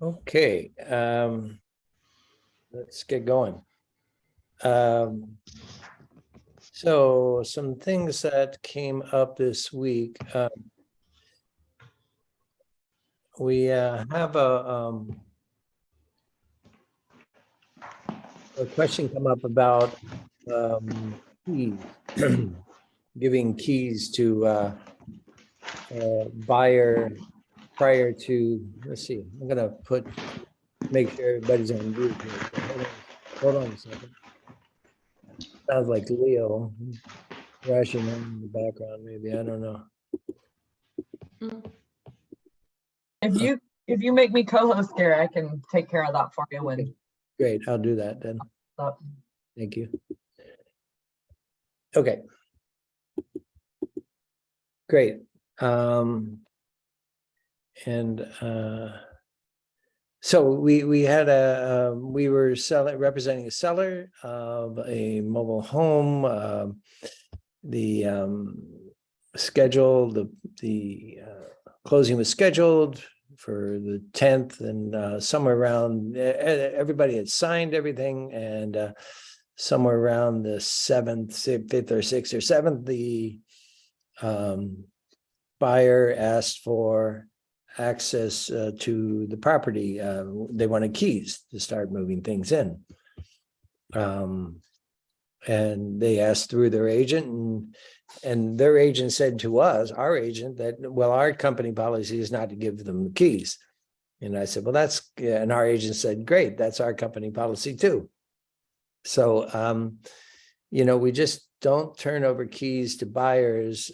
Okay, let's get going. Um, so some things that came up this week. We have a question come up about keys, giving keys to buyer prior to. Let's see. I'm gonna make sure everybody's on mute here. So hold on a second. Sounds like Leo rushing on in the background. Maybe I don't know. If you make me co-host, Gary, I can take care of that for you when. Great, I'll do that then. Thank you. Okay. Great. So we had we were representing a seller of a mobile home. The closing was scheduled for the 10th, and somewhere around everybody had signed everything, and somewhere around the 7th, 5th or 6th or 7th, the buyer asked for access to the property. They wanted keys to start moving things in. And they asked through their agent, and their agent said to us, our agent, that, well, our company policy is not to give them the keys. And I said, well, and our agent said, great, that's our company policy too. So, we just don't turn over keys to buyers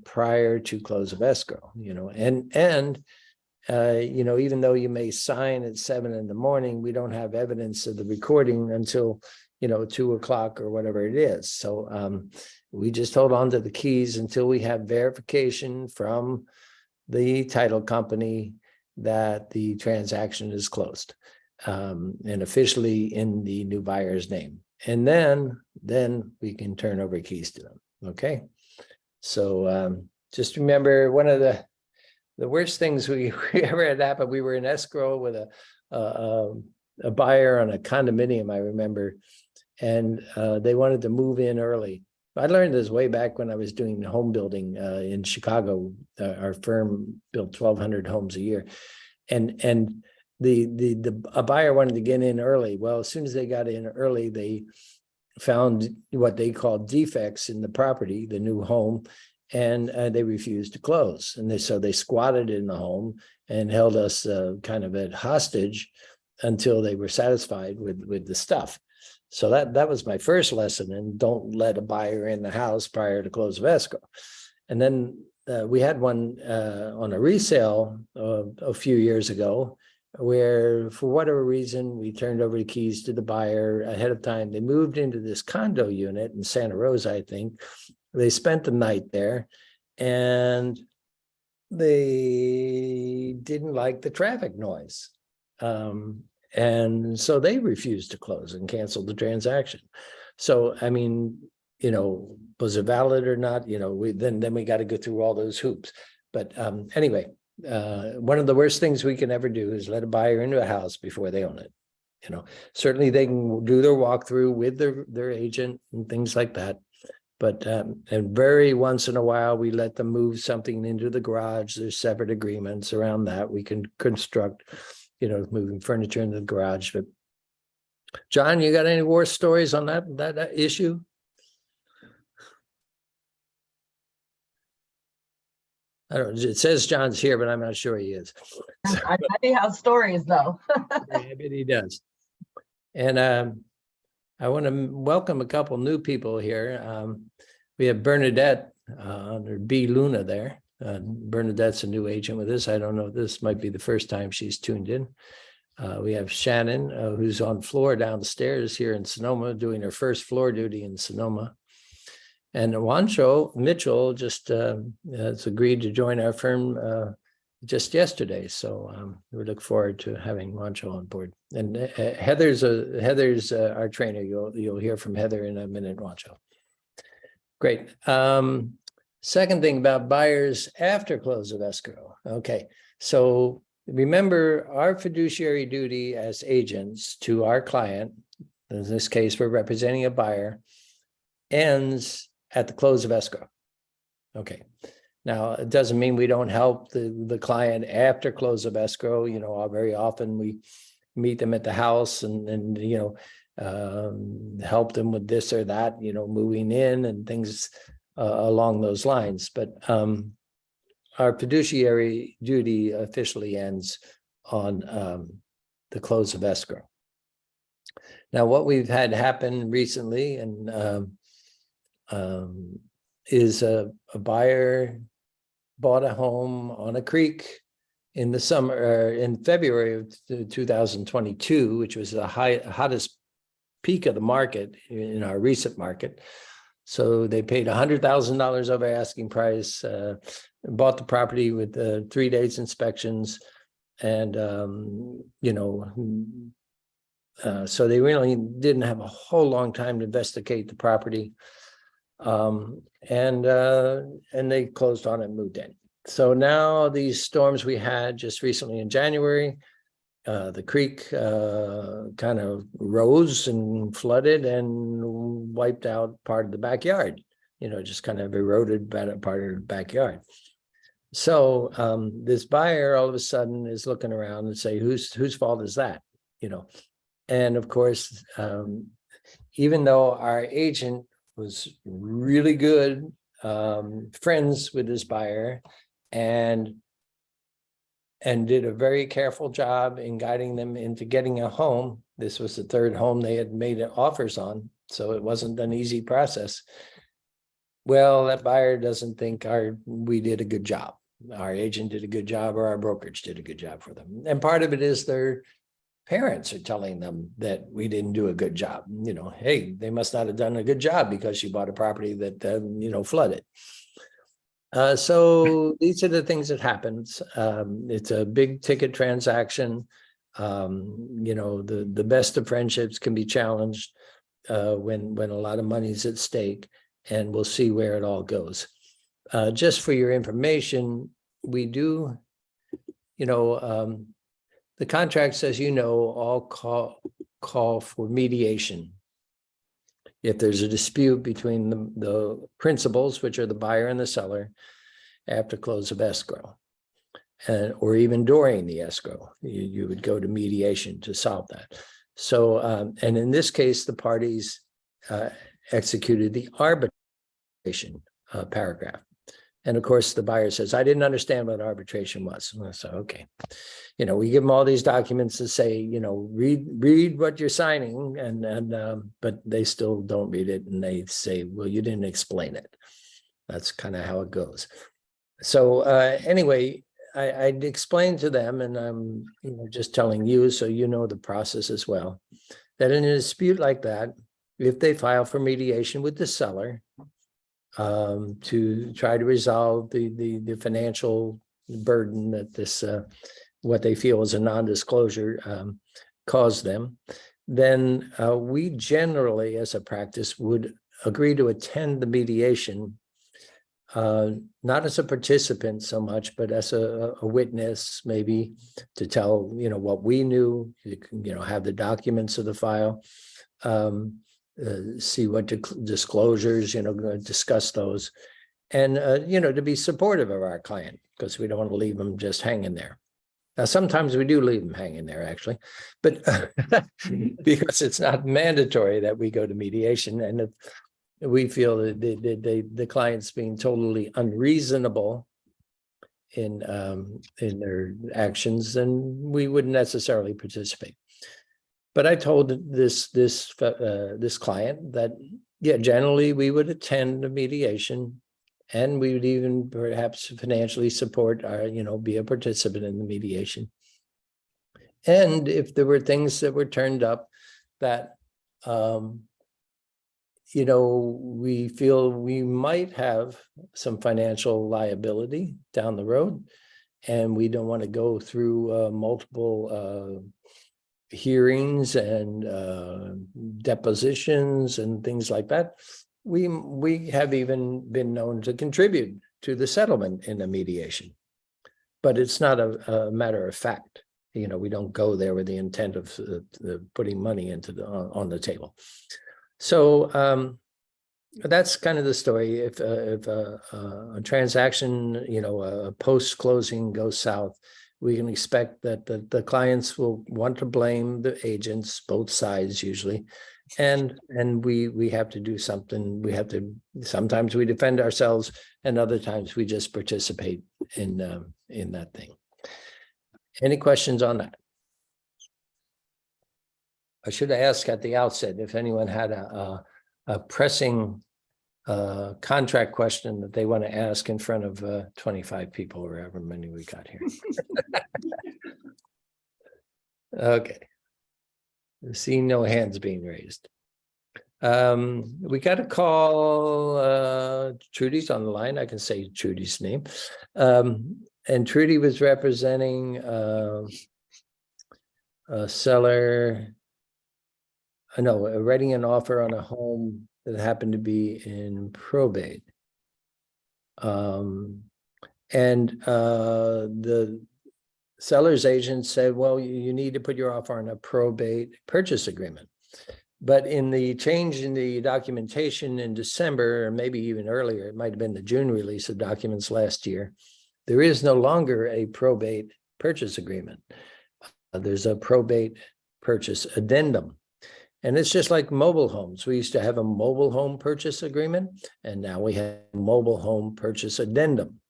prior to close of escrow, and even though you may sign at 7 a.m, we don't have evidence of the recording until 2 o'clock or whatever it is. So we just hold on to the keys until we have verification from the title company that the transaction is closed and officially in the new buyer's name. And then we can turn over keys to them. Okay. So just remember, one of the worst things we ever had happen, we were in escrow with a buyer on a condominium, I remember, and they wanted to move in early. I learned this way back when I was doing home building in Chicago. Our firm built 1,200 homes a year, and a buyer wanted to get in early. Well, as soon as they got in early, they found what they called defects in the property, the new home, and they refused to close. And so they squatted in the home and held us kind of at hostage until they were satisfied with the stuff. So that was my first lesson, and don't let a buyer in the house prior to close of escrow. And then we had one on a resale a few years ago, where for whatever reason, we turned over the keys to the buyer ahead of time. They moved into this condo unit in Santa Rosa, I think. They spent the night there, and they didn't like the traffic noise. And so they refused to close and canceled the transaction. So, I mean, was it valid or not? Then we got to go through all those hoops. But anyway, one of the worst things we can ever do is let a buyer into a house before they own it. Certainly they can do their walkthrough with their agent and things like that. But and very once in a while, we let them move something into the garage. There's separate agreements around that. We can construct, moving furniture into the garage. But John, you got any war stories on that issue? I don't know. It says John's here, but I'm not sure he is. I bet he has stories, though. I bet he does. And I want to welcome a couple new people here. We have Bernadette under B. Luna there. Bernadette's a new agent with us. I don't know if this might be the first time she's tuned in. We have Shannon, who's on floor downstairs here in Sonoma, doing her first floor duty in Sonoma. And Juancho Mitchell just has agreed to join our firm just yesterday. So we look forward to having Juancho on board. And Heather's our trainer. You'll hear from Heather in a minute, Juancho. Great. Second thing about buyers after close of escrow. Okay, so remember our fiduciary duty as agents to our client, in this case, we're representing a buyer, ends at the close of escrow. Okay. Now, it doesn't mean we don't help the client after close of escrow. You know, very often we meet them at the house and help them with this or that, you know, moving in and things along those lines. But our fiduciary duty officially ends on the close of escrow. Now, what we've had happen recently and is a buyer bought a home on a creek in the summer, in February of 2022, which was the hottest peak of the market in our recent market. So they paid $100,000 over asking price, bought the property with 3 days inspections, and so they really didn't have a whole long time to investigate the property. And they closed on it and moved in. So now these storms we had just recently in January, the creek kind of rose and flooded and wiped out part of the backyard, you know, just kind of eroded part of the backyard. So this buyer all of a sudden is looking around and say, whose fault is that? You know, and of course, even though our agent was really good friends with this buyer and did a very careful job in guiding them into getting a home. This was the third home they had made offers on, so it wasn't an easy process. Well, that buyer doesn't think we did a good job. Our agent did a good job, or our brokerage did a good job for them. And part of it is their parents are telling them that we didn't do a good job. You know, hey, they must not have done a good job because you bought a property that flooded. So these are the things that happens. It's a big ticket transaction. The best of friendships can be challenged when a lot of money is at stake, and we'll see where it all goes. Just for your information, we do, the contracts, as you know, all call for mediation. If there's a dispute between the principals, which are the buyer and the seller, after close of escrow, or even during the escrow, you would go to mediation to solve that. So, and in this case, the parties executed the arbitration paragraph. And of course, the buyer says, I didn't understand what arbitration was. So, okay. We give them all these documents to say, read what you're signing, but they still don't read it. And they say, well, you didn't explain it. That's kind of how it goes. So anyway, I'd explain to them, and I'm just telling you so you know the process as well, that in a dispute like that, if they file for mediation with the seller to try to resolve the financial burden that this what they feel is a non-disclosure caused them, then we generally, as a practice, would agree to attend the mediation, not as a participant so much, but as a witness, maybe to tell, what we knew, have the documents of the file, see what disclosures, discuss those, and, to be supportive of our client, because we don't want to leave them just hanging there. Now, sometimes we do leave them hanging there, actually, but because it's not mandatory that we go to mediation. And if we feel that the client's being totally unreasonable in their actions, then we wouldn't necessarily participate. But I told this client that, yeah, generally we would attend a mediation, and we would even perhaps financially support our, be a participant in the mediation. And if there were things that were turned up that, we feel we might have some financial liability down the road, and we don't want to go through multiple hearings and depositions and things like that, we have even been known to contribute to the settlement in the mediation. but it's not a matter of fact. You know, we don't go there with the intent of putting money into on the table. So that's kind of the story. If a transaction, you know, post closing goes south, we can expect that the clients will want to blame the agents, both sides usually, and we have to do something. We have to, sometimes we defend ourselves, and other times we just participate in that thing. Any questions on that? I should have asked at the outset if anyone had a pressing contract question that they want to ask in front of 25 people or however many we got here. Okay. Seeing no hands being raised. We got a call. Trudy's on the line. I can say Trudy's name. And Trudy was representing a seller. No, writing an offer on a home that happened to be in probate. And the seller's agent said, well, you need to put your offer on a probate purchase agreement. But in the change in the documentation in December, or maybe even earlier, it might have been the June release of documents last year, there is no longer a probate purchase agreement. There's a probate purchase addendum. And it's just like mobile homes. We used to have a mobile home purchase agreement, and now we have a mobile home purchase addendum.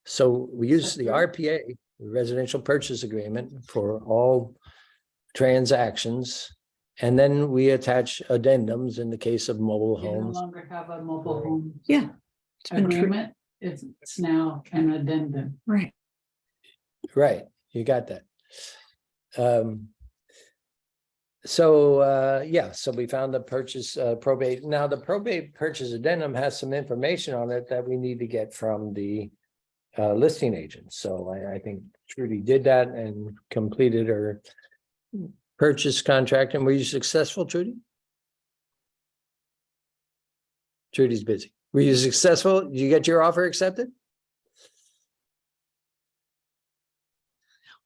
So we use the RPA, the residential purchase agreement, for all transactions, and then we attach addendums in the case of mobile You no homes. longer have a mobile home Yeah. It's been true. agreement, it's now an addendum. Right. Right, you got that. So we found the purchase probate. Now the probate purchase addendum has some information on it that we need to get from the listing agent. So I think Trudy did that and completed her purchase contract. And were you successful, Trudy? Trudy's busy. Were you successful? Did you get your offer accepted?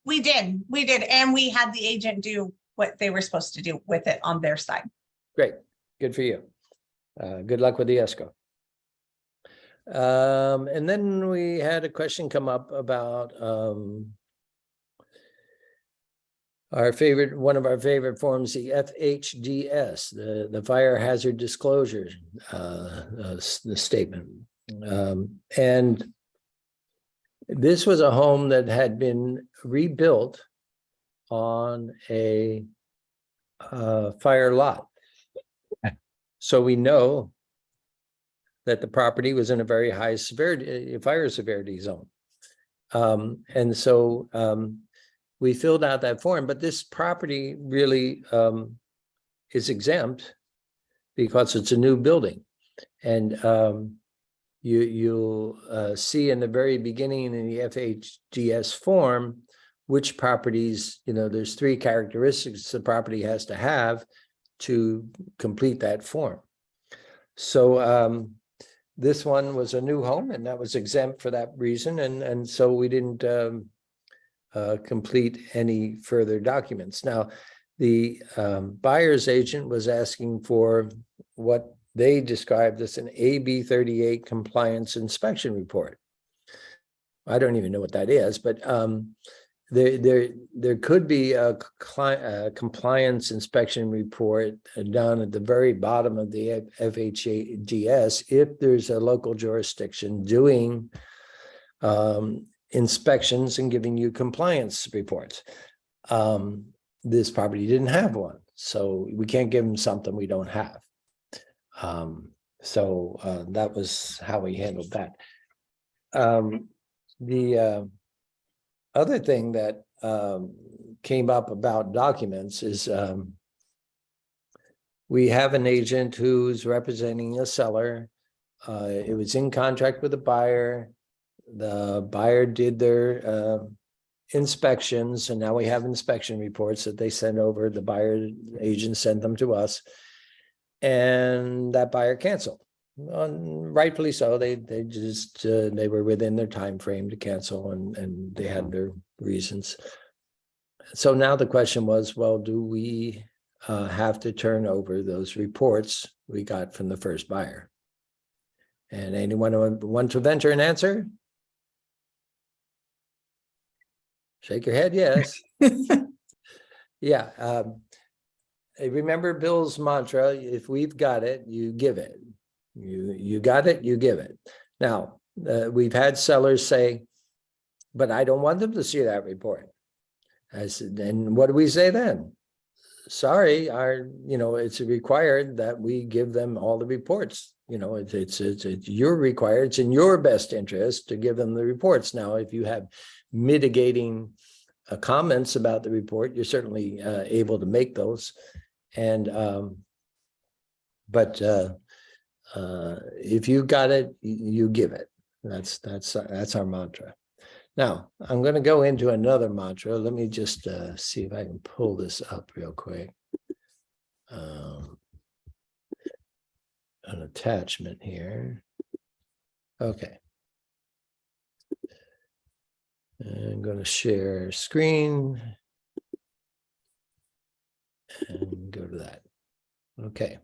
We did. And we had the agent do what they were supposed to do with it on their side. Great. Good for you. Good luck with the escrow. And then we had a question come up about one of our favorite forms, the FHDS, the fire hazard disclosure the statement. And this was a home that had been rebuilt on a fire lot. So we know that the property was in a very high severity, fire severity zone. And so we filled out that form, but this property really is exempt because it's a new building. And you'll see in the very beginning in the FHDS form, which properties, you know, there's 3 characteristics the property has to have to complete that form. So this one was a new home, and that was exempt for that reason. And so we didn't complete any further documents. Now, the buyer's agent was asking for what they described as an AB 38 compliance inspection report. I don't even know what that is, but there could be a compliance inspection report done at the very bottom of the FHDS if there's a local jurisdiction doing inspections and giving you compliance reports. This property didn't have one, so we can't give them something we don't have. So that was how we handled that. The other thing that came up about documents is we have an agent who's representing a seller. It was in contract with the buyer. The buyer did their inspections, and now we have inspection reports that they send over. The buyer agent sent them to us, and that buyer canceled. rightfully so. They just they were within their time frame to cancel, and they had their reasons. So now the question was, well, do we have to turn over those reports we got from the first buyer? And anyone want to venture an answer? Shake your head, yes. Yeah. Remember Bill's mantra, if we've got it, you give it. You got it, you give it. Now, we've had sellers say, but I don't want them to see that report. I said, and what do we say then? Sorry, it's required that we give them all the reports. It's you're required, it's in your best interest to give them the reports. Now, if you have mitigating comments about the report, you're certainly able to make those. And but if you got it, you give it. That's our mantra. Now, I'm going to go into another mantra. Let me just see if I can pull this up real quick. An attachment here. Okay. I'm going to share screen and go to that. Okay.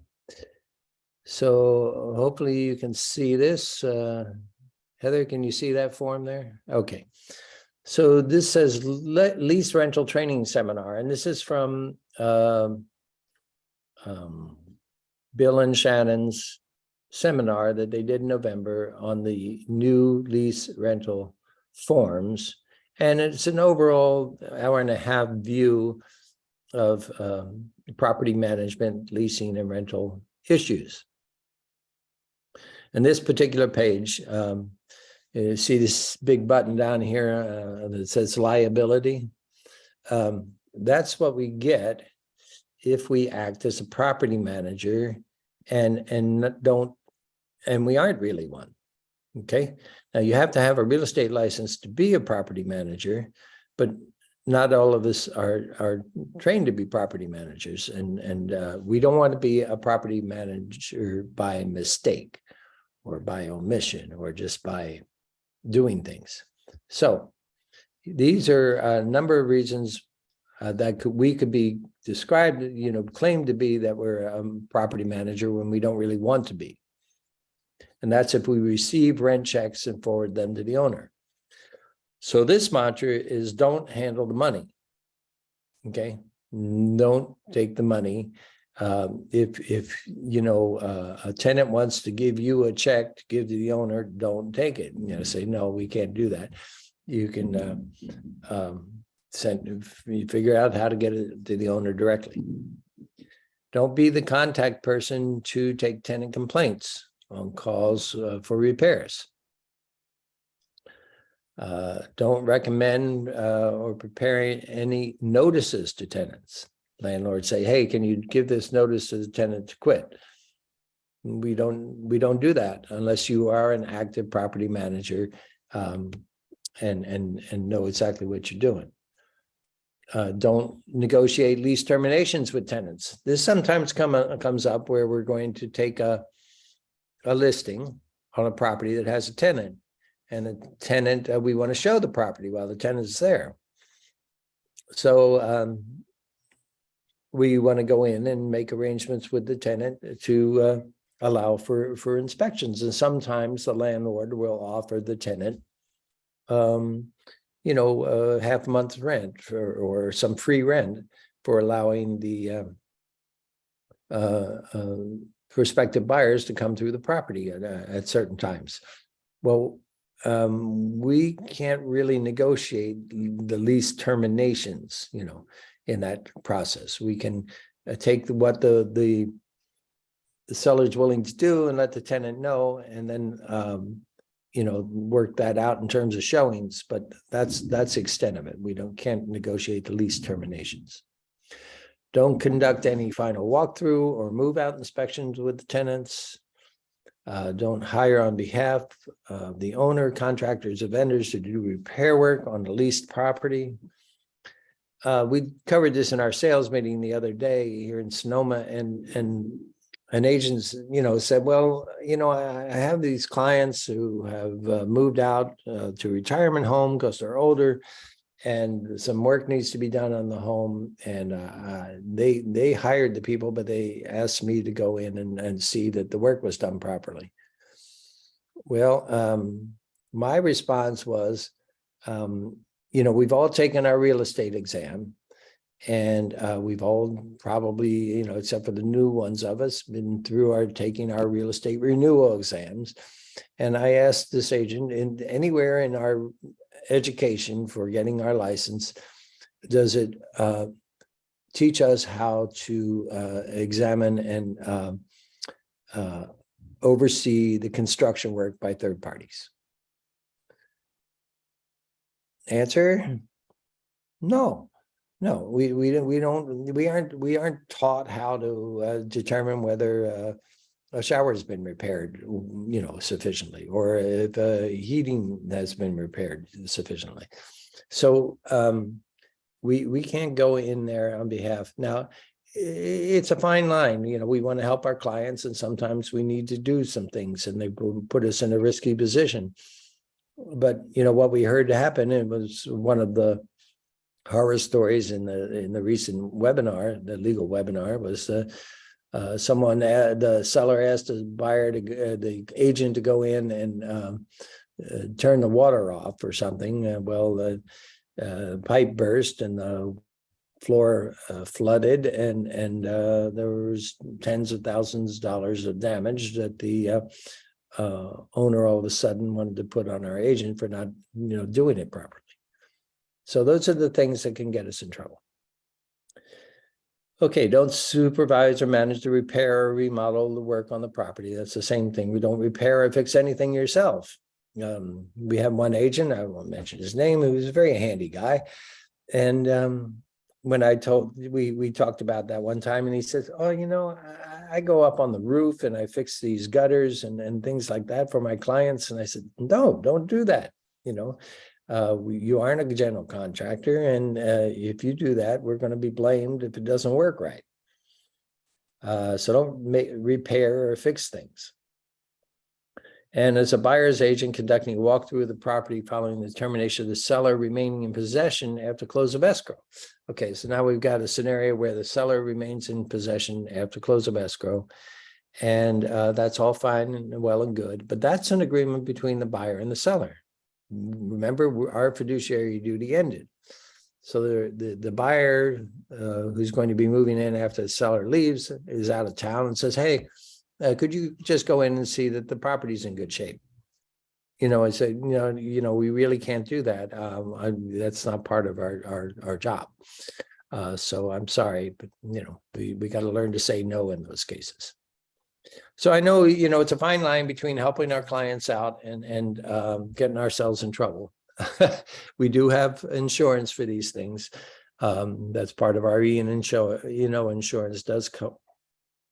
So hopefully you can see this. Heather, can you see that form there? Okay. So this says lease rental training seminar, and this is from Bill and Shannon's seminar that they did in November on the new lease rental forms. And it's an overall hour-and-a-half view of property management, leasing, and rental issues. And this particular page, you see this big button down here that says liability. That's what we get if we act as a property manager and we aren't really one. Okay. Now you have to have a real estate license to be a property manager, but not all of us are trained to be property managers, and we don't want to be a property manager by mistake or by omission or just by doing things. So these are a number of reasons that we could be described, claimed to be that we're a property manager when we don't really want to be. And that's if we receive rent checks and forward them to the owner. So this mantra is don't handle the money. Okay, don't take the money. If a tenant wants to give you a check to give to the owner, don't take it. Say no, we can't do that. You can figure out how to get it to the owner directly. Don't be the contact person to take tenant complaints on calls for repairs. Don't recommend or prepare any notices to tenants. Landlords say, hey, can you give this notice to the tenant to quit? We don't do that unless you are an active property manager and know exactly what you're doing. Don't negotiate lease terminations with tenants. This sometimes comes up where we're going to take a listing on a property that has a tenant, and the tenant, we want to show the property while the tenant's there. So we want to go in and make arrangements with the tenant to allow for inspections. And sometimes the landlord will offer the tenant, half a month's rent or some free rent for allowing the prospective buyers to come through the property at certain times. Well, we can't really negotiate the lease terminations, in that process. We can take what the seller's willing to do and let the tenant know, and then work that out in terms of showings. But that's the extent of it. We can't negotiate the lease terminations. Don't conduct any final walkthrough or move out inspections with the tenants. Don't hire on behalf of the owner, contractors, or vendors to do repair work on the leased property. We covered this in our sales meeting the other day here in Sonoma, and an agent, said, well, I have these clients who have moved out to retirement home because they're older, and some work needs to be done on the home. And they hired the people, but they asked me to go in and see that the work was done properly. Well, my response was, we've all taken our real estate exam, and we've all probably, except for the new ones of us, been through taking our real estate renewal exams. And I asked this agent, anywhere in our education for getting our license, does it teach us how to examine and oversee the construction work by third parties? Answer: no. We aren't taught how to determine whether a shower has been repaired, sufficiently, or if heating has been repaired sufficiently. So we can't go in there on behalf. Now, it's a fine line. We want to help our clients, and sometimes we need to do some things, and they put us in a risky position. But what we heard happen, it was one of the horror stories in the recent webinar, the legal webinar, was someone, the seller asked the buyer the agent to go in and turn the water off or something. Well, the pipe burst and the floor flooded, and there was tens of thousands of dollars of damage that the owner all of a sudden wanted to put on our agent for not, doing it properly. So those are the things that can get us in trouble. Okay, don't supervise or manage the repair or remodel the work on the property. That's the same thing. We don't repair or fix anything yourself. We have one agent, I won't mention his name, who was a very handy guy. And when we talked about that one time, and he says, oh, I go up on the roof and I fix these gutters and things like that for my clients. And I said, no, don't do that. You aren't a general contractor, and if you do that, we're going to be blamed if it doesn't work right. So don't repair or fix things. And as a buyer's agent, conducting a walkthrough of the property following the termination of the seller remaining in possession after close of escrow. Okay, so now we've got a scenario where the seller remains in possession after close of escrow, and that's all fine and well and good, but that's an agreement between the buyer and the seller. Remember, our fiduciary duty ended. So the buyer who's going to be moving in after the seller leaves is out of town and says, hey, could you just go in and see that the property's in good shape? I said, we really can't do that. That's not part of our job. So I'm sorry, but we got to learn to say no in those cases. So I know, it's a fine line between helping our clients out and getting ourselves in trouble. We do have insurance for these things. That's part of our insurance does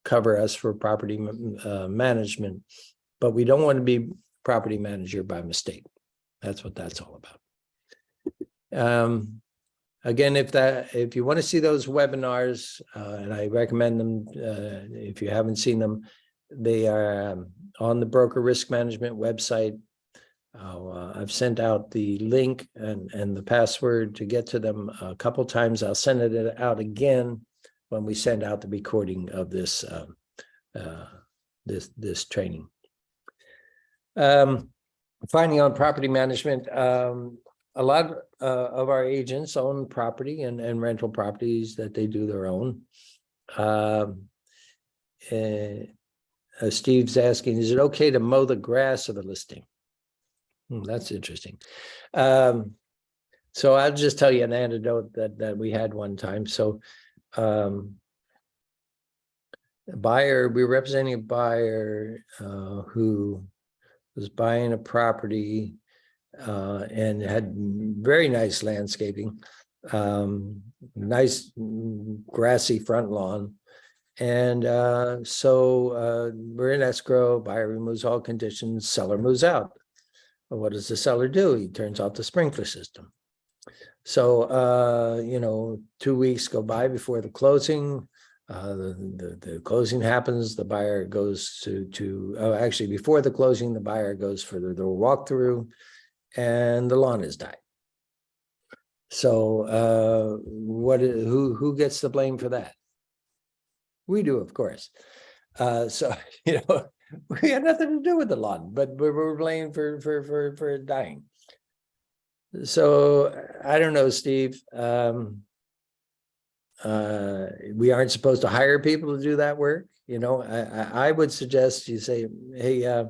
cover us for property management, but we don't want to be property manager by mistake. That's what that's all about. Again, if you want to see those webinars, and I recommend them, if you haven't seen them, they are on the Broker Risk Management website. I've sent out the link and the password to get to them a couple times. I'll send it out again when we send out the recording of this this training. Finally, on property management, a lot of our agents own property and rental properties that they do their own. Steve's asking, is it okay to mow the grass of a listing? That's interesting. So I'll just tell you an anecdote that we had one time. So we're representing a buyer who was buying a property and had very nice landscaping, nice grassy front lawn. And so we're in escrow, buyer removes all conditions, seller moves out. Well, what does the seller do? He turns off the sprinkler system. So, 2 weeks go by before the closing. The closing happens, the buyer goes actually before the closing, the buyer goes for the walkthrough and the lawn is dyed. So who gets the blame for that? We do, of course. So we had nothing to do with the lawn, but we're blamed for dying. So I don't know, Steve. We aren't supposed to hire people to do that work. I would suggest you say, hey,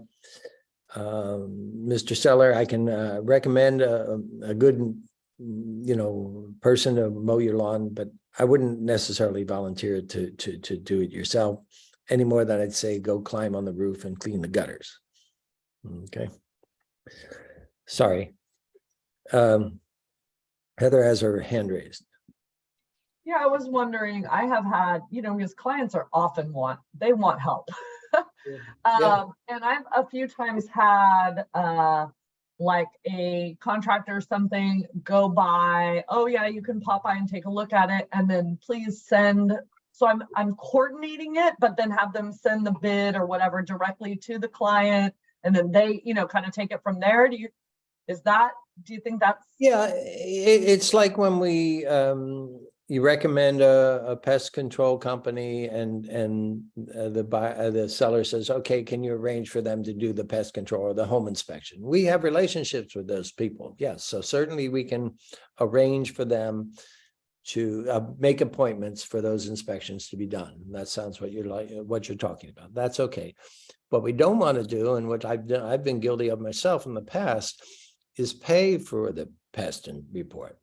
Mr. Seller, I can recommend a good, person to mow your lawn, but I wouldn't necessarily volunteer to do it yourself any more than I'd say go climb on the roof and clean the gutters. Okay. Sorry. Heather has her hand raised. Yeah, I was wondering, I have had, because clients are often want help. Yeah. And I've a few times had like a contractor or something go by, oh yeah, you can pop by and take a look at it, and then please send. So I'm coordinating it, but then have them send the bid or whatever directly to the client, and then they, kind of take it from there. Do you think that's? Yeah, it's like when we you recommend a pest control company and the seller says, okay, can you arrange for them to do the pest control or the home inspection? We have relationships with those people. Yes, so certainly we can arrange for them to make appointments for those inspections to be done. That sounds what you're talking about. That's okay. What we don't want to do, and what I've been guilty of myself in the past, is pay for the pest report.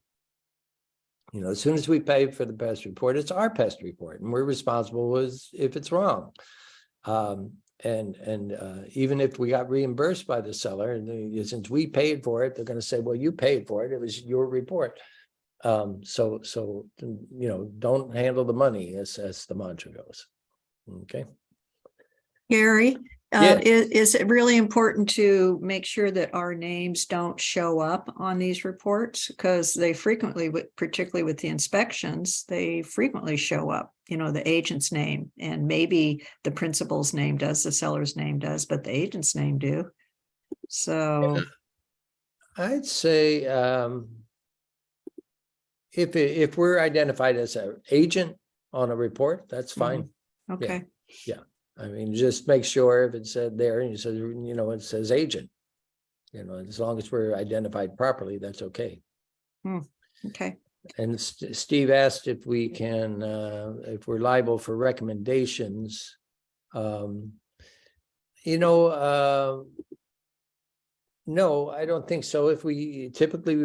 As soon as we pay for the pest report, it's our pest report, and we're responsible if it's wrong. And even if we got reimbursed by the seller, and since we paid for it, they're going to say, well, you paid for it. It was your report. So don't handle the money, as the mantra goes. Okay. Gary, Yeah. is it really important to make sure that our names don't show up on these reports? Because they frequently, particularly with the inspections, they frequently show up, the agent's name, and maybe the principal's name does, the seller's name does, but the agent's name do. So I'd say if we're identified as an agent on a report, that's fine. okay. Yeah. I mean, just make sure if it said there and you said, it says agent, as long as we're identified properly, that's okay. Okay. And Steve asked if we can, if we're liable for recommendations. No, I don't think so. If we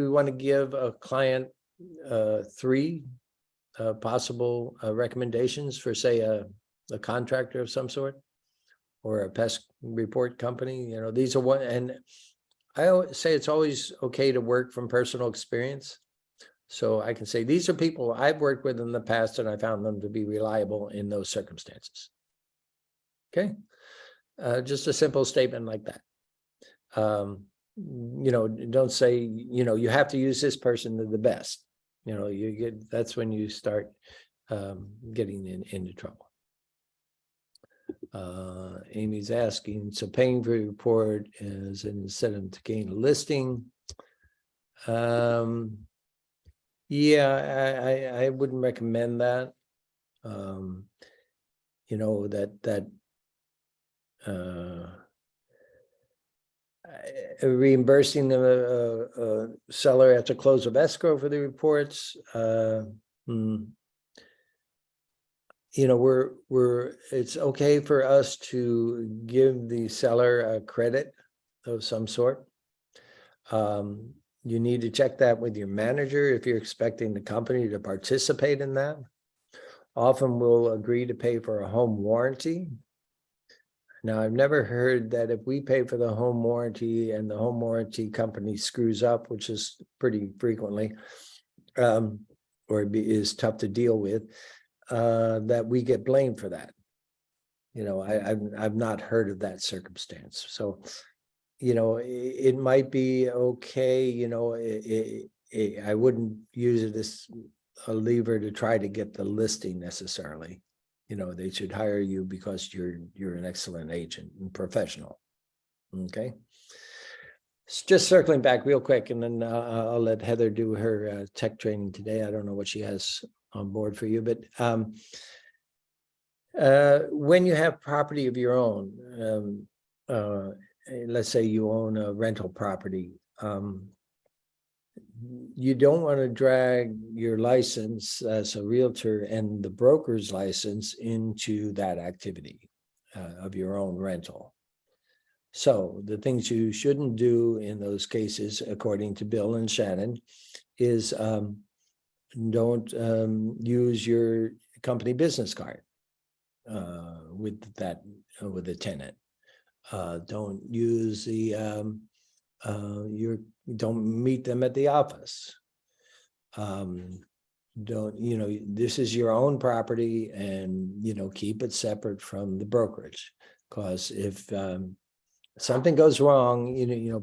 want to give a client 3 possible recommendations for, say, a contractor of some sort or a pest report company, these are one. And I always say it's always okay to work from personal experience. So I can say these are people I've worked with in the past and I found them to be reliable in those circumstances. Okay. Just a simple statement like that. Don't say, you have to use this person to the best. That's when you start getting into trouble. Amy's asking, so paying for a report is an incentive to gain a listing. Yeah, I wouldn't recommend that. Reimbursing the seller at the close of escrow for the reports. It's okay for us to give the seller a credit of some sort. You need to check that with your manager if you're expecting the company to participate in that. Often we'll agree to pay for a home warranty. Now, I've never heard that if we pay for the home warranty and the home warranty company screws up, which is pretty frequently, or is tough to deal with, that we get blamed for that. I've not heard of that circumstance. So, it might be okay. I wouldn't use it as a lever to try to get the listing necessarily. they should hire you because you're an excellent agent and professional. Okay. Just circling back real quick, and then I'll let Heather do her tech training today. I don't know what she has on board for you, but when you have property of your own, let's say you own a rental property, you don't want to drag your license as a realtor and the broker's license into that activity of your own rental. So the things you shouldn't do in those cases, according to Bill and Shannon, is don't use your company business card with the tenant. Don't use don't meet them at the office. This is your own property, and keep it separate from the brokerage, because if something goes wrong,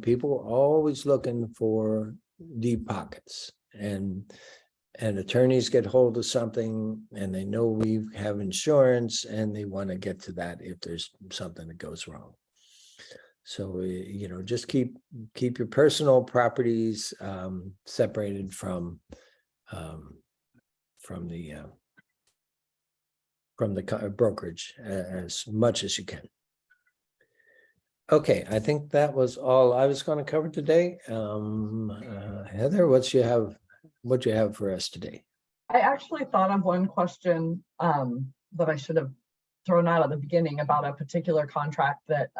people are always looking for deep pockets, and attorneys get hold of something and they know we have insurance and they want to get to that if there's something that goes wrong. So, just keep your personal properties separated from the brokerage as much as you can. Okay, I think that was all I was going to cover today. Heather, what you have for us today? I actually thought of one question that I should have thrown out at the beginning about a particular contract that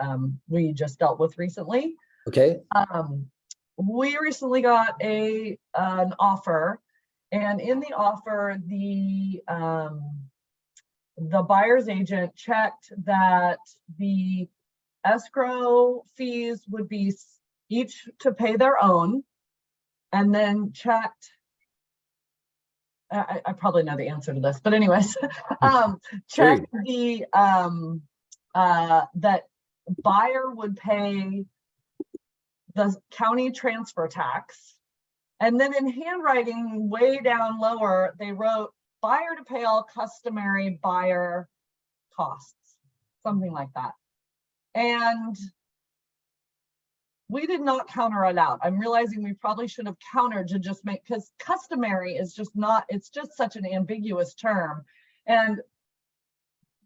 we just dealt with recently. Okay. We recently got an offer, and in the offer, the buyer's agent checked that the escrow fees would be each to pay their own, and then checked, I probably know the answer to this, but anyways, checked the that buyer would pay the county transfer tax, and then in handwriting way down lower they wrote buyer to pay all customary buyer costs, something like that. And we did not counter it out. I'm realizing we probably should have countered to just make, because customary is just not, it's just such an ambiguous term. And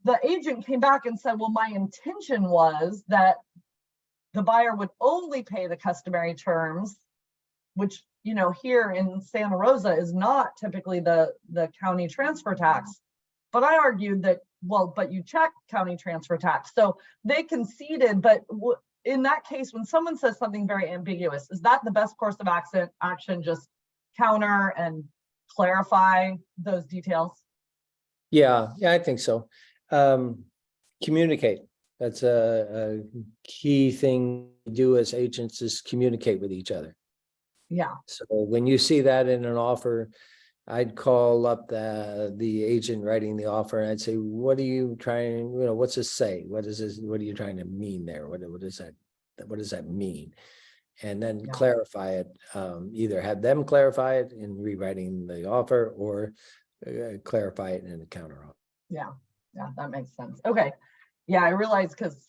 the agent came back and said, well, my intention was that the buyer would only pay the customary terms, which, here in Santa Rosa is not typically the county transfer tax. But I argued that, well, but you check county transfer tax. So they conceded, but in that case, when someone says something very ambiguous, is that the best course of action, just counter and clarify those details? Yeah, I think so. Communicate. That's a key thing to do as agents, is communicate with each other. Yeah. So when you see that in an offer, I'd call up the agent writing the offer, and I'd say, what are you trying, what's this say? What is this? What are you trying to mean there? What does that mean? And then clarify it, either have them clarify it in rewriting the offer, or clarify it in the counter offer. Yeah, that makes sense. Okay. Yeah, I realized, because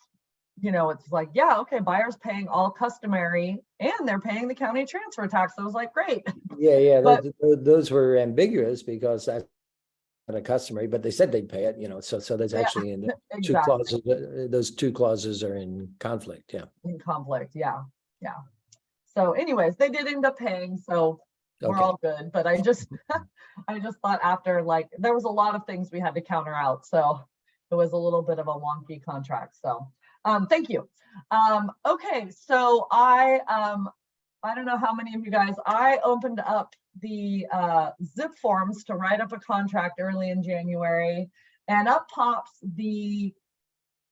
it's like, okay, buyer's paying all customary and they're paying the county transfer tax. I was like, great. Yeah. But those were ambiguous because that's not a customary, but they said they'd pay it, so there's actually in exactly. two clauses, those two clauses are in conflict. In conflict. Yeah. So anyways, they did end up paying, so we're all good. But I just thought after, like, there was a lot of things we had to counter out. So it was a little bit of a wonky contract. So thank you. Okay, so I don't know how many of you guys, I opened up the ZipForms to write up a contract early in January, and up pops the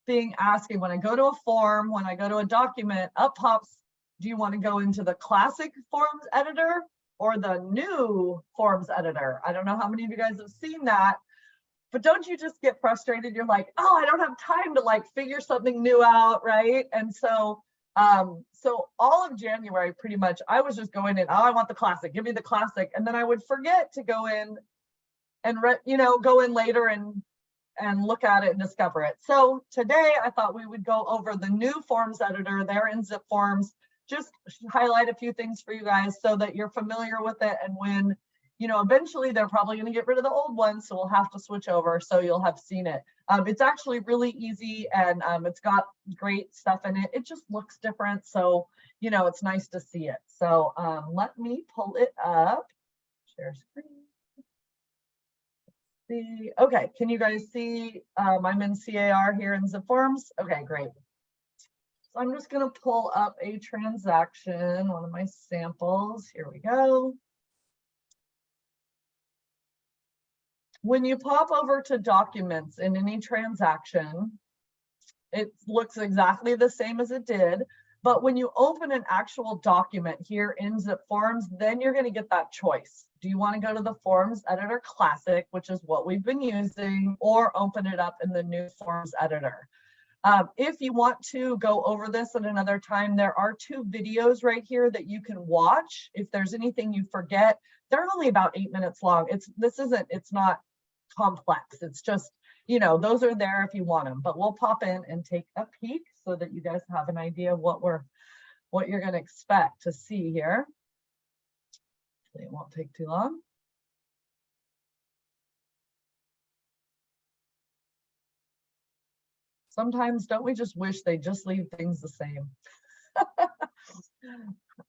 thing asking, when I go to a form, when I go to a document, up pops, do you want to go into the classic forms editor or the new forms editor? I don't know how many of you guys have seen that. But don't you just get frustrated? You're like, oh, I don't have time to figure something new out, right? And so all of January, pretty much, I was just going in, I want the classic, give me the classic. And then I would forget to go in and, go in later and and look at it and discover it. So today I thought we would go over the new forms editor there in ZipForms, just highlight a few things for you guys so that you're familiar with it. And when, you know, eventually they're probably going to get rid of the old one, so we'll have to switch over, so you'll have seen it. It's actually really easy, and it's got great stuff in it. It just looks different, so, you know, it's nice to see it. So let me pull it up, share screen. Okay, can you guys see I'm in CAR here in ZipForms? Okay, great. So I'm just going to pull up a transaction, one of my samples. Here we go. When you pop over to documents in any transaction, it looks exactly the same as it did. But when you open an actual document here in ZipForms, then you're going to get that choice. Do you want to go to the Forms Editor Classic, which is what we've been using, or open it up in the new Forms Editor? If you want to go over this at another time, there are 2 videos right here that you can watch. If there's anything you forget, they're only about 8 minutes long. It's not complex. It's just, you know, those are there if you want them, but we'll pop in and take a peek so that you guys have an idea of what you're going to expect to see here. It won't take too long. Sometimes don't we just wish they just leave things the same?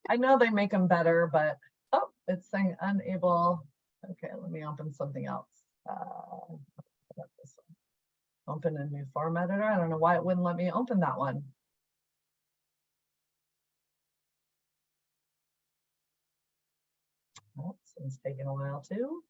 I know they make them better, but oh, it's saying unable. Okay, let me open something else. Open a new form editor. I don't know why it wouldn't let me open that one. Oh, it's taking a while too.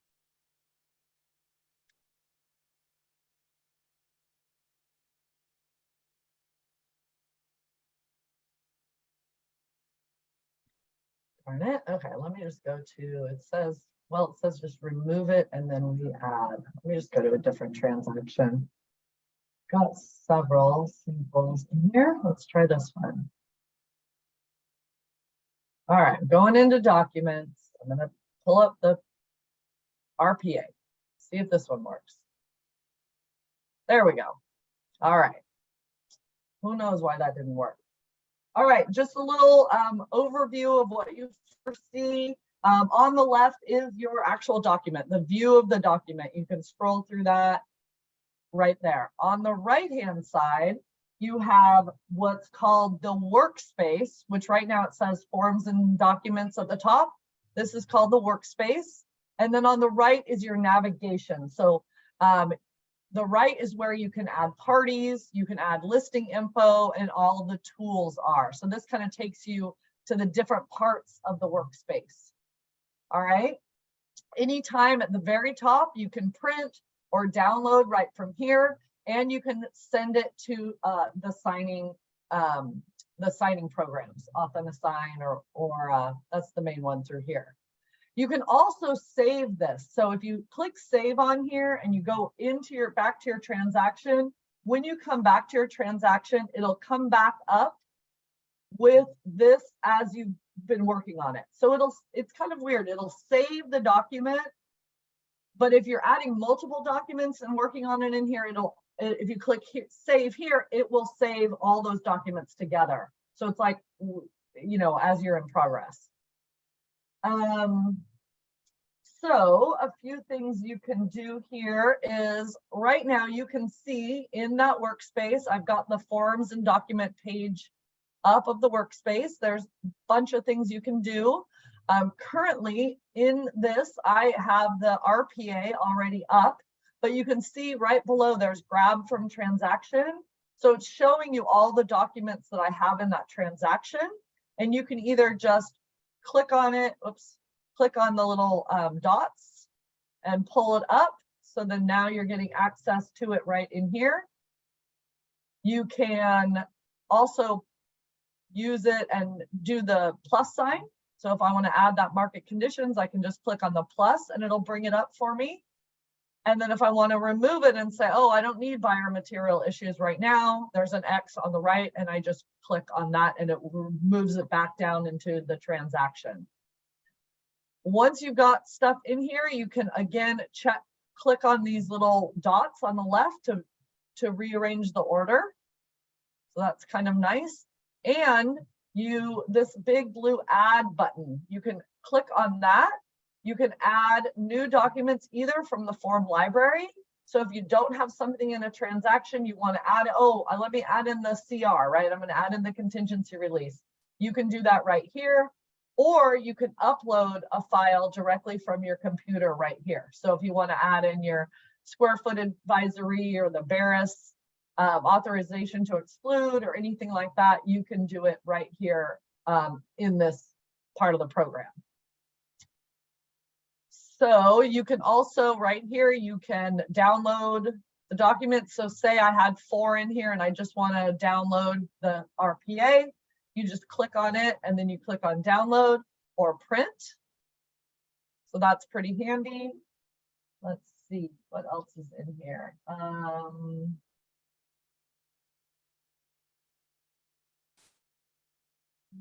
Darn it. Okay, let me just go to, it says just remove it and then we add. Let me just go to a different transaction. Got several samples in here. Let's try this one. All right, going into documents. I'm going to pull up the RPA, see if this one works. There we go. All right. Who knows why that didn't work? All right, just a little overview of what you see. On the left is your actual document, the view of the document. You can scroll through that right there. On the right-hand side, you have what's called the workspace, which right now it says forms and documents at the top. This is called the workspace. And then on the right is your navigation. So the right is where you can add parties, you can add listing info, and all of the tools are. So this kind of takes you to the different parts of the workspace. All right. Anytime at the very top, you can print or download right from here, and you can send it to the signing programs, Authn-Assign or that's the main one through here. You can also save this. So if you click save on here and you go into back to your transaction, when you come back to your transaction, it'll come back up with this as you've been working on it. So it's kind of weird. It'll save the document, but if you're adding multiple documents and working on it in here, if you click here, save here, it will save all those documents together. So it's like, you know, as you're in progress. So a few things you can do here is right now you can see in that workspace, I've got the forms and document page up of the workspace. There's a bunch of things you can do. Currently in this, I have the RPA already up, but you can see right below there's grab from transaction. So it's showing you all the documents that I have in that transaction. And you can either just click on it, click on the little dots and pull it up. So then now you're getting access to it right in here. You can also use it and do the plus sign. So if I want to add that market conditions, I can just click on the plus and it'll bring it up for me. And then if I want to remove it and say, oh, I don't need buyer material issues right now, there's an X on the right and I just click on that and it moves it back down into the transaction. Once you've got stuff in here, you can again check click on these little dots on the left to rearrange the order. So that's kind of nice. And this big blue add button, you can click on that. You can add new documents either from the form library. So if you don't have something in a transaction, you want to add, let me add in the CR, right? I'm going to add in the contingency release. You can do that right here, or you can upload a file directly from your computer right here. So if you want to add in your square foot advisory or the Barris authorization to exclude or anything like that, you can do it right here in this part of the program. So you can also right here, you can download the documents. So say I had 4 in here and I just want to download the RPA. You just click on it and then you click on download or print. So that's pretty handy. Let's see what else is in here.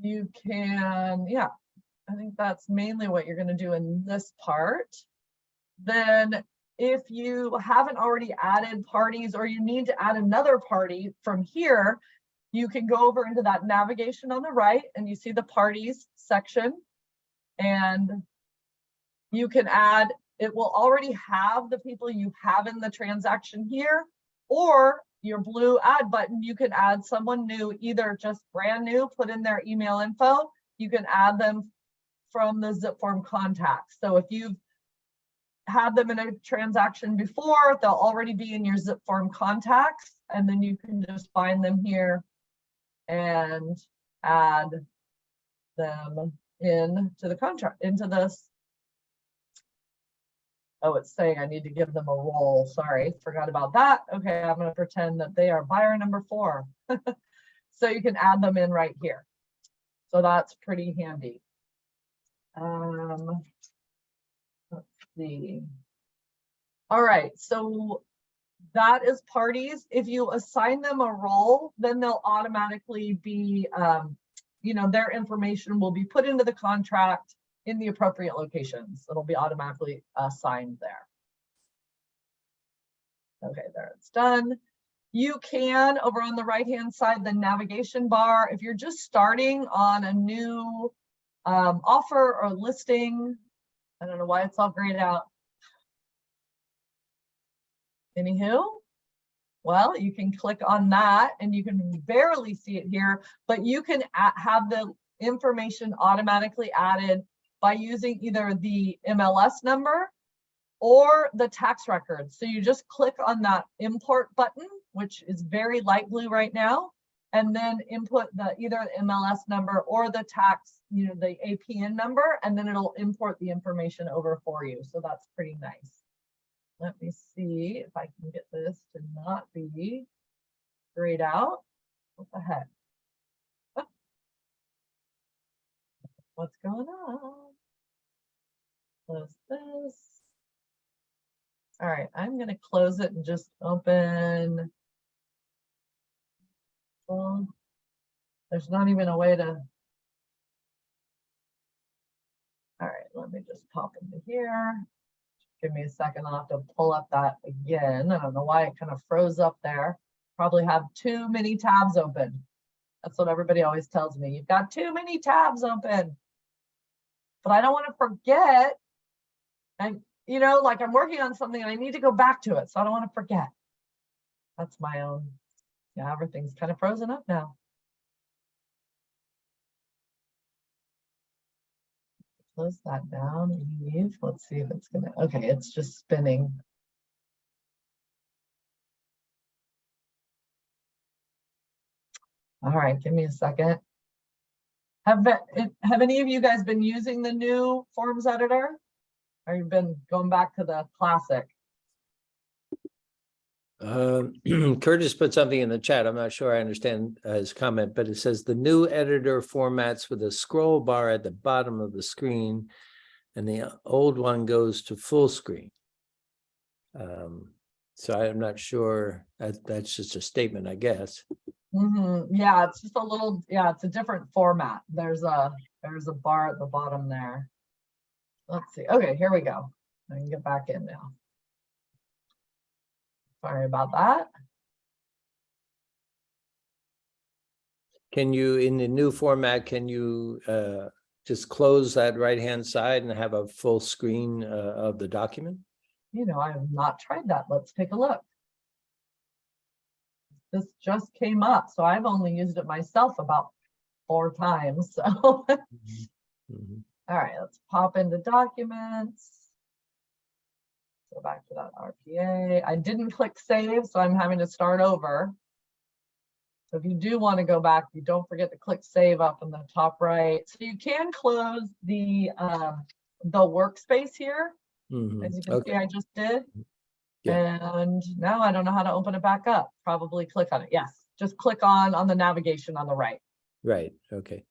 You can, yeah, I think that's mainly what you're going to do in this part. Then if you haven't already added parties or you need to add another party from here, you can go over into that navigation on the right and you see the parties section and you can add, it will already have the people you have in the transaction here, or your blue add button, you can add someone new, either just brand new, put in their email info. You can add them from the ZipForm contacts. So if you've had them in a transaction before, they'll already be in your ZipForm contacts, and then you can just find them here and add them into the contract, into this. Oh, it's saying I need to give them a role. Sorry, forgot about that. Okay, I'm going to pretend that they are buyer number 4. So you can add them in right here. So that's pretty handy. Let's see. All right, so that is parties. If you assign them a role, then they'll automatically be, their information will be put into the contract in the appropriate locations. It'll be automatically assigned there. Okay, there it's done. You can, over on the right-hand side, the navigation bar, if you're just starting on a new offer or listing, I don't know why it's all grayed out. Anywho, well, you can click on that and you can barely see it here, but you can have the information automatically added by using either the MLS number or the tax record. So you just click on that import button, which is very light blue right now, and then input either the MLS number or the tax, the APN number, and then it'll import the information over for you. So that's pretty nice. Let me see if I can get this to not be grayed out. What the heck? Oh. What's going on? Close this. All right, I'm going to close it and just open. Well, there's not even a way to. All right, let me just pop into here. Give me a second. I'll have to pull up that again. I don't know why it kind of froze up there. Probably have too many tabs open. That's what everybody always tells me. You've got too many tabs open. But I don't want to forget. And, like I'm working on something and I need to go back to it. So I don't want to forget. That's my own. Yeah, everything's kind of frozen up now. Close that down, leave. Let's see if it's gonna, okay, it's just spinning. All right, give me a second. Have any of you guys been using the new forms editor? Or you've been going back to the classic? Curtis put something in the chat. I'm not sure I understand his comment, but it says the new editor formats with a scroll bar at the bottom of the screen, and the old one goes to full screen. So I'm not sure. That's just a statement, I guess. Yeah, it's just a little. Yeah, it's a different format. There's a bar at the bottom there. Let's see. Okay, here we go. I can get back in now. Sorry about that. Can you, in the new format, can you just close that right-hand side and have a full screen of the document? You know, I have not tried that. Let's take a look. This just came up, so I've only used it myself about 4 times. So, all Mhm. right, let's pop into documents. Go back to that RPA. I didn't click save, so I'm having to start over. So if you do want to go back, you don't forget to click save up in the top right. So you can close the workspace here. Mhm. As you can Okay. see, I just did. Yeah. And now I don't know how to open it back up. Probably click on it. Yes, just click on the navigation on the right. Right. Okay.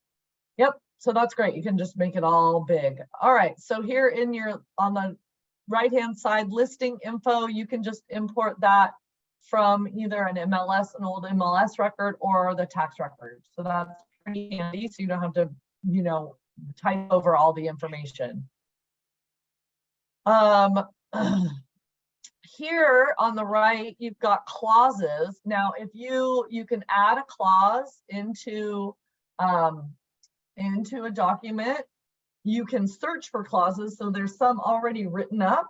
Yep. So that's great. You can just make it all big. All right. So here on the right-hand side, listing info, you can just import that from either an old MLS record or the tax record. So that's pretty handy. So you don't have to, type over all the information. Here on the right, you've got clauses. Now, if you can add a clause into a document, you can search for clauses. So there's some already written up.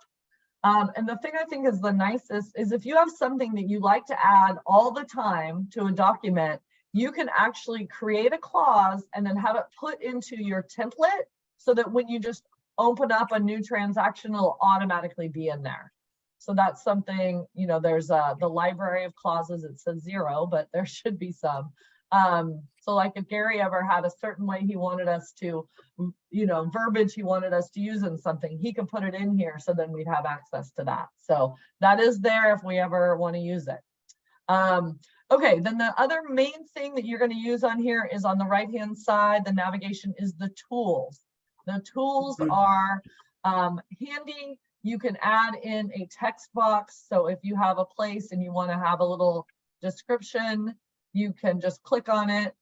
And the thing I think is the nicest is if you have something that you like to add all the time to a document, you can actually create a clause and then have it put into your template so that when you just open up a new transaction, it'll automatically be in there. So that's something, there's the library of clauses, it says 0, but there should be some. So like if Gary ever had a certain way he wanted us to, verbiage he wanted us to use in something, he could put it in here so then we'd have access to that. So that is there if we ever want to use it. Okay, then the other main thing that you're going to use on here is on the right-hand side, the navigation is the tools. The tools are handy. You can add in a text box. So if you have a place and you want to have a little description, you can just click on it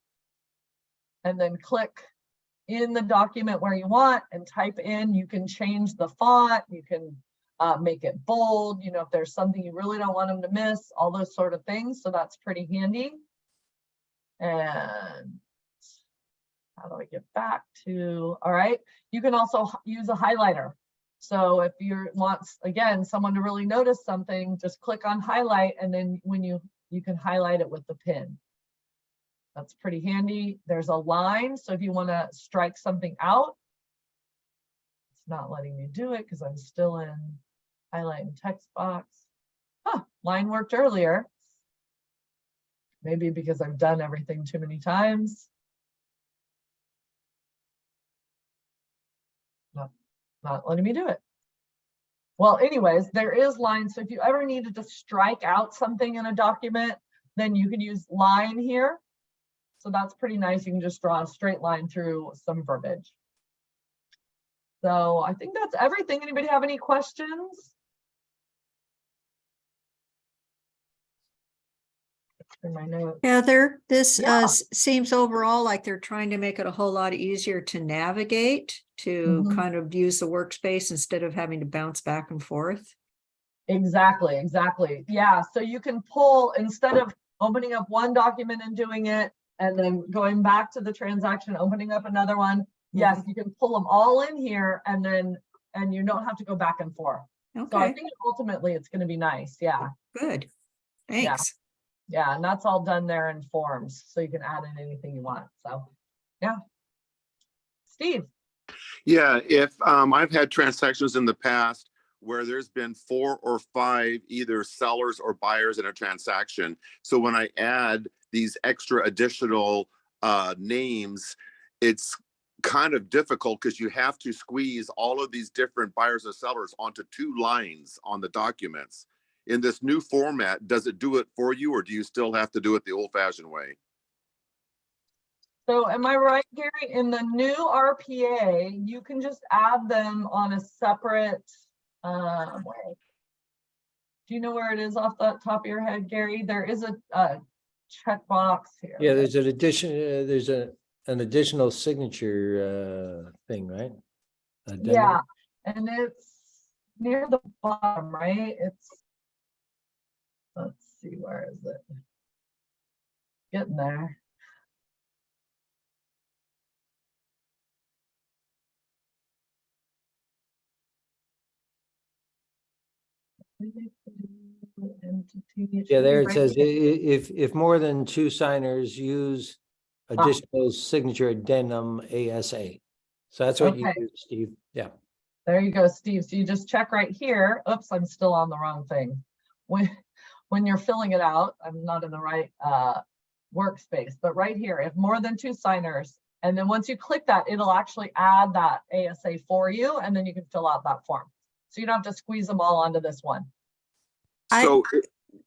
and then click in the document where you want and type in. You can change the font. You can make it bold, if there's something you really don't want them to miss, all those sort of things. So that's pretty handy. And how do I get back to, all right. You can also use a highlighter. So if you want, again, someone to really notice something, just click on highlight. And then when you can highlight it with the pen. That's pretty handy. There's a line. So if you want to strike something out, it's not letting me do it because I'm still in highlight and text box. Line worked earlier. Maybe because I've done everything too many times. No, not letting me do it. Well, anyways, there is lines. So if you ever needed to strike out something in a document, then you can use line here. So that's pretty nice. You can just draw a straight line through some verbiage. So I think that's everything. Anybody have any questions? In my notes. Heather, this Yeah. seems overall like they're trying to make it a whole lot easier to navigate, to kind of use the workspace instead of having to bounce back and forth. Exactly. Yeah, so you can pull, instead of opening up one document and doing it, and then going back to the transaction, opening up another one. Yes, you can pull them all in here and you don't have to go back and forth. Okay. So I think ultimately it's going to be nice. Yeah. Good. Thanks. Yeah. And that's all done there in forms. So you can add in anything you want. So yeah. Steve. Yeah, if I've had transactions in the past where there's been 4 or 5 either sellers or buyers in a transaction. So when I add these extra additional names, it's kind of difficult because you have to squeeze all of these different buyers and sellers onto 2 lines on the documents. In this new format, does it do it for you, or do you still have to do it the old-fashioned way? So am I right, Gary? In the new RPA, you can just add them on a separate way. Do you know where it is off the top of your head, Gary? There is a checkbox here. Yeah, there's an addition. There's an additional signature thing, right? Addendum. Yeah, and it's near the bottom, right? It's Let's see, where is it? Getting there. Yeah, there it says, if more than two signers use additional signature addendum ASA. So that's what you Okay. use, Steve. Yeah. There you go, Steve. So you just check right here. Oops, I'm still on the wrong thing. When you're filling it out, I'm not in the right workspace, but right here, if more than two signers, and then once you click that, it'll actually add that ASA for you, and then you can fill out that form. So you don't have to squeeze them all onto this one. So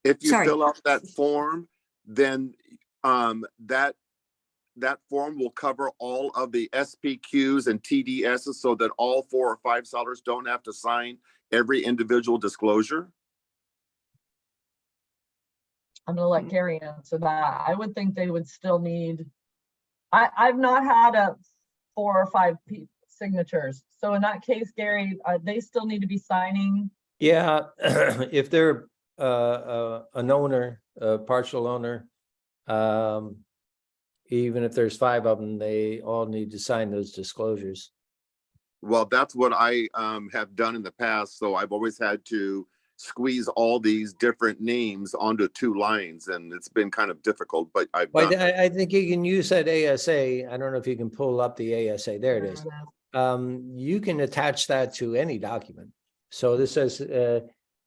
if you Sorry. fill out that form, then that form will cover all of the SPQs and TDSs so that all 4 or 5 sellers don't have to sign every individual disclosure. I'm gonna let Gary answer that. I would think they would still need, I've not had a 4 or 5 signatures. So in that case, Gary, they still need to be signing. Yeah, if they're an owner, a partial owner, even if there's 5 of them, they all need to sign those disclosures. Well, that's what I have done in the past. So I've always had to squeeze all these different names onto 2 lines, and it's been kind of difficult, but I've Well, done it. I think you can use that ASA. I don't know if you can pull up the ASA. There it is. You can attach that to any document. So this says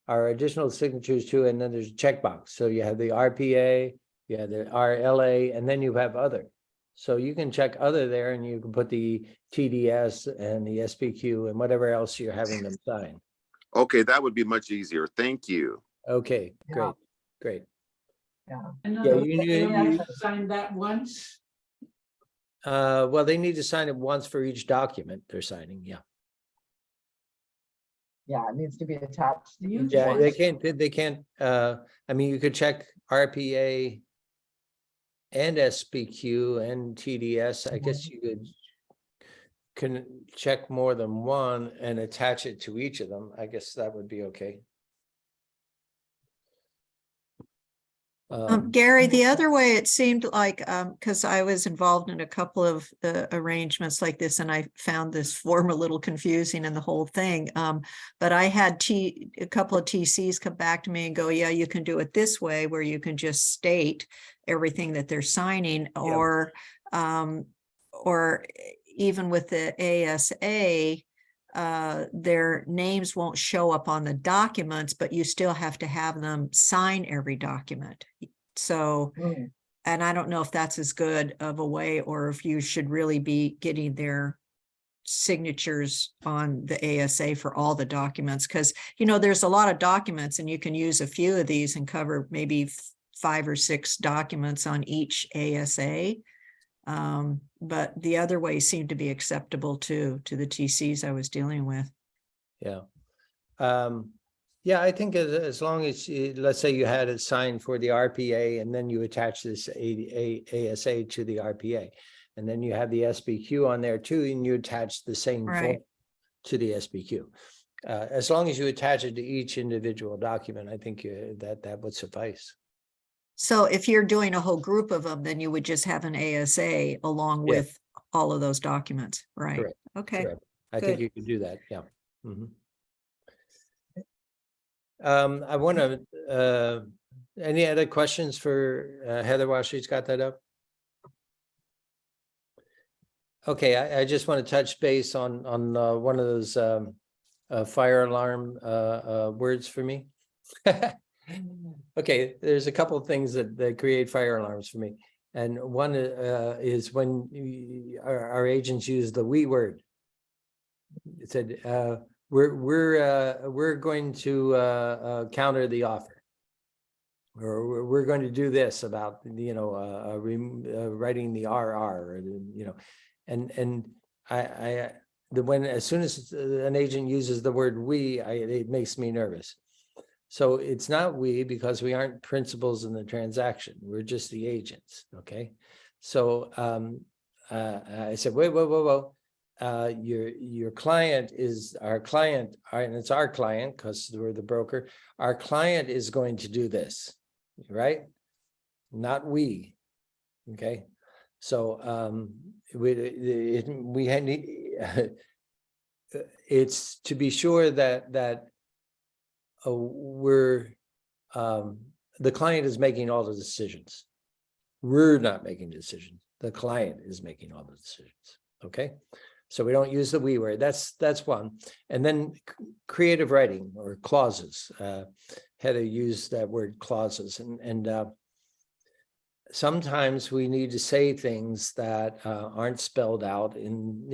our additional signatures to, and then there's a checkbox. So you have the RPA, you have the RLA, and then you have other. So you can check other there, and you can put the TDS and the SPQ and whatever else you're having them sign. Okay, that would be much easier. Thank you. Okay, Yeah. great, great. Yeah. And Yeah, then you- they you- have you- to sign that once. Well, they need to sign it once for each document they're signing. Yeah. Yeah, it needs to be attached. to You each Yeah, one. they can't, I mean, you could check RPA and SPQ and TDS. I guess you can check more than one and attach it to each of them. I guess that would be okay. Gary, the other way it seemed like, because I was involved in a couple of arrangements like this, and I found this form a little confusing and the whole thing. But I had a couple of TCs come back to me and go, yeah, you can do it this way, where you can just state everything that they're signing, or even with the ASA, their names won't show up on the documents, but you still have to have them sign every document. So, Mm. and I don't know if that's as good of a way, or if you should really be getting their signatures on the ASA for all the documents, because, you know, there's a lot of documents and you can use a few of these and cover maybe 5 or 6 documents on each ASA. But the other way seemed to be acceptable to the TCs I was dealing with. Yeah. Yeah, I think as long as, let's say you had it signed for the RPA, and then you attach this ASA to the RPA, and then you have the SPQ on there too, and you attach the same form Right. to the SPQ. As long as you attach it to each individual document, I think that would suffice. So if you're doing a whole group of them, then you would just have an ASA along Yeah. with all of those documents, right? Correct. Okay. Correct. I think good. you could do that, yeah. Mhm. I want to, any other questions for Heather while she's got that up? Okay, I just want to touch base on one of those fire alarm words for me. Okay, there's a couple of things that create fire alarms for me. And one is when our agents use the "we" word. It said, we're going to counter the offer, or we're going to do this about, you know, writing the RR, or you know, and when as soon as an agent uses the word "we," it makes me nervous. So it's not we, because we aren't principals in the transaction. We're just the agents. Okay, so I said, whoa. your client is our client, and it's our client because we're the broker. Our client is going to do this, right? Not we. Okay. So we had it's to be sure that we're the client is making all the decisions. We're not making decisions. The client is making all the decisions. Okay. So we don't use the we word. That's one. And then creative writing or clauses. Heather used that word clauses, and sometimes we need to say things that aren't spelled out in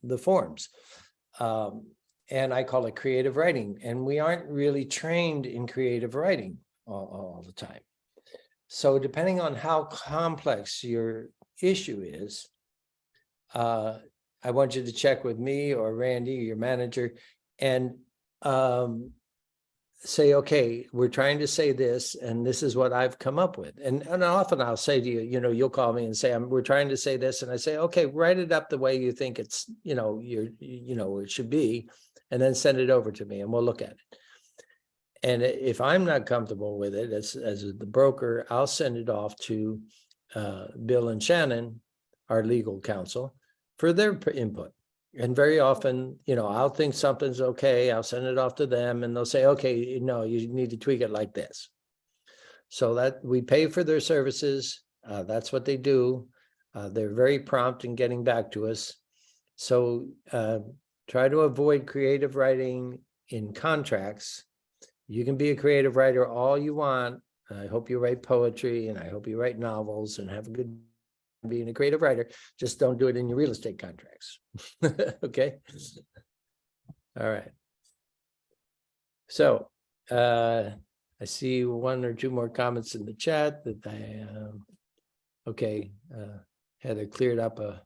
the forms. And I call it creative writing. And we aren't really trained in creative writing all the time. So depending on how complex your issue is, I want you to check with me or Randy, your manager, and say, okay, we're trying to say this, and this is what I've come up with. And often I'll say to you, you'll call me and say, we're trying to say this. And I say, okay, write it up the way you think it's, it should be, and then send it over to me and we'll look at it. And if I'm not comfortable with it as the broker, I'll send it off to Bill and Shannon, our legal counsel, for their input. And very often, I'll think something's okay. I'll send it off to them and they'll say, okay, no, you need to tweak it like this. So that we pay for their services. That's what they do. They're very prompt in getting back to us. So try to avoid creative writing in contracts. You can be a creative writer all you want. I hope you write poetry and I hope you write novels and have a good being a creative writer. Just don't do it in your real estate contracts. Okay. All right. So I see one or two more comments in the chat that Heather cleared up a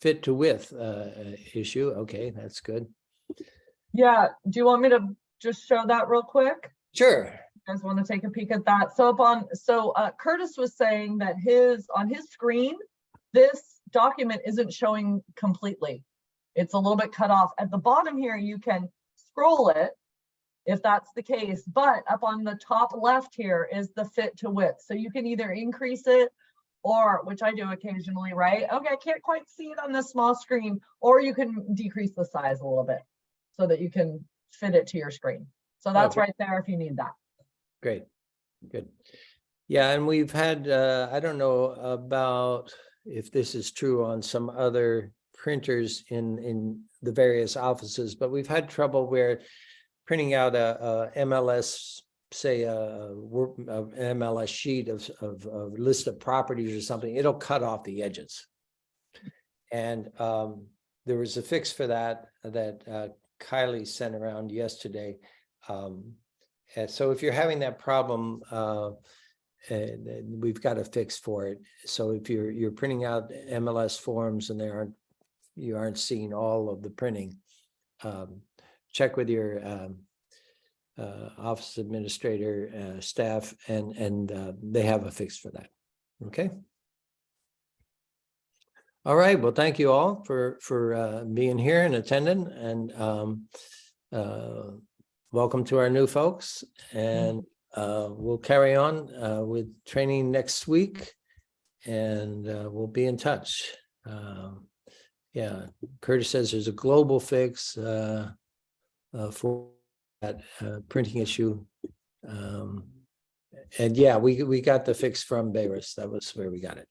fit to width issue. Okay, that's good. Yeah, do you want me to just show that real quick? Sure. You guys want to take a peek at that? So Curtis was saying that on his screen, this document isn't showing completely. It's a little bit cut off. At the bottom here, you can scroll it if that's the case, but up on the top left here is the fit to width. So you can either increase it or, which I do occasionally, right? Okay, I can't quite see it on this small screen, or you can decrease the size a little bit so that you can fit it to your screen. So that's Okay. right there if you need that. Great. Good. Yeah, and we've had, I don't know about if this is true on some other printers in the various offices, but we've had trouble where printing out a MLS, say an MLS sheet of a list of properties or something, it'll cut off the edges. And there was a fix for that Kylie sent around yesterday. And so if you're having that problem, we've got a fix for it. So if you're printing out MLS forms and you aren't seeing all of the printing, check with your office administrator staff, and they have a fix for that. Okay. All right. Well, thank you all for being here and attending, and welcome to our new folks. And we'll carry on with training next week, and we'll be in touch. Yeah, Curtis says there's a global fix for that printing issue. And yeah, we got the fix from Bayris. That was where we got it.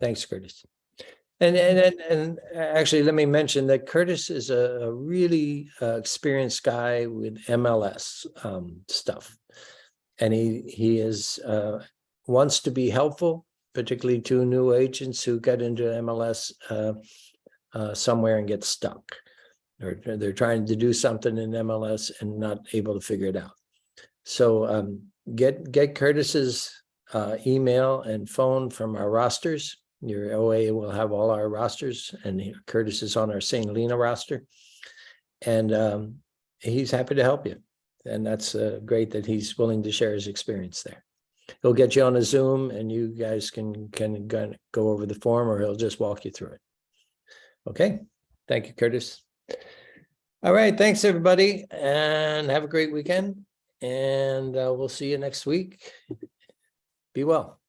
Thanks, Curtis. And actually, let me mention that Curtis is a really experienced guy with MLS stuff, and he is wants to be helpful, particularly to new agents who get into MLS somewhere and get stuck. They're trying to do something in MLS and not able to figure it out. So get Curtis's email and phone from our rosters. Your OA will have all our rosters, and Curtis is on our St. Helena roster, and he's happy to help you. And that's great that he's willing to share his experience there. He'll get you on a Zoom, and you guys can go over the form, or he'll just walk you through it. Okay, thank you, Curtis. All right, thanks, everybody, and have a great weekend. And we'll see you next week. Be well.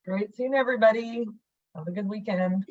Great seeing everybody. Have a good weekend.